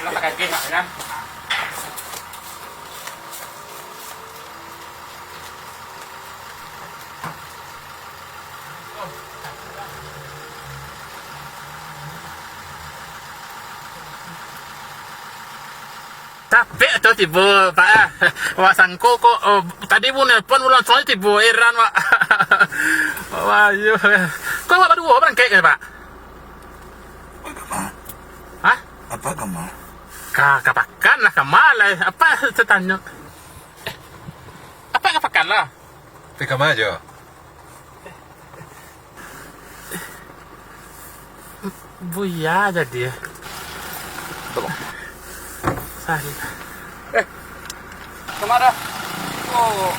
Rasa kaget kan? Capek tuh tiba Pak. Wah sangko kok tadi bu nelpon bulan soalnya tiba heran Pak. Wah iya. Kok Pak berdua berangkat ya Pak? Hah? Apa kamu? Kapakan lah kamalai. Apa saya tanya? Apa kapakan lah? Pika aja. Buya jadi. Sari. Kemana? Oh,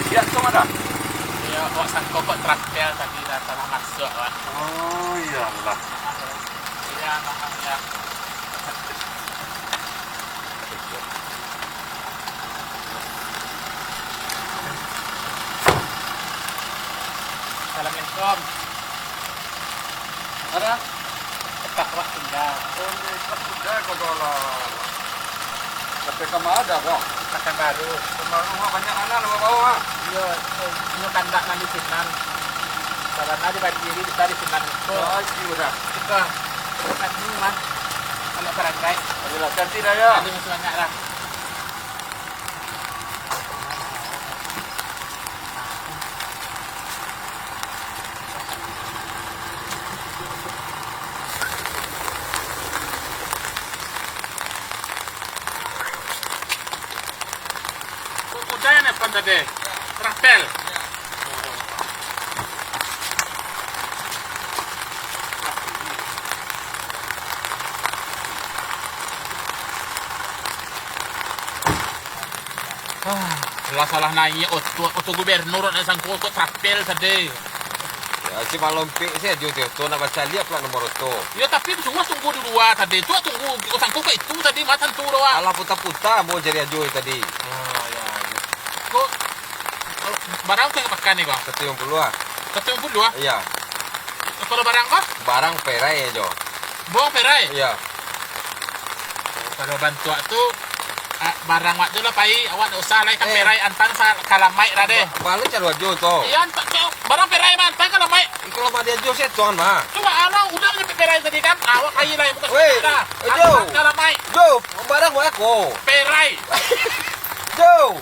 lihat kemana? Ya, kok sangko kok traktir tadi datang masuk Pak. Oh iyalah. Iya, makanya. Assalamualaikum. Ada? Tetap Pak tinggal. Oh, ini sudah kalau tapi kamu ada kok. Akan baru. Rumah banyak anak nama bawa. Iya, ini kandak nanti sinan. Karena di berdiri di tadi sinan itu. Oh, sudah. Kita kan ini mah. Kalau barangkai. Adalah ganti dah ya. Ada yang banyak lah. Udah ya nepon tadi. Trapel. Salah nanya oto gubernur na sangko ko trapel tadi. Ya, si malompi sih itu nama cali apa nomor itu. Ya tapi semua tunggu dulu tadi. Tuh tunggu sangko ko itu tadi matan turo Ala puta-puta mau jadi ajo tadi. Oh ya. Kok barang kayak pakai nih kok? Ketemu puluh. Ketemu dulu ah. Iya. Kalau barang kok? Barang perai aja. Bawa perai. Iya. Kalau bantu tuh barang waktu lah pai awak nak usah lai kan perai antang sa kalamai rade. Balik cari ajo to. Iya antang barang perai mah antang kalamai. Kalau mah dia ajo sih tuan mah. Cuma ana udah nyampe perai tadi kan awak kai lai bukan. Weh, Jo. Kalamai. Jo, barang mau aku. Perai. Jo.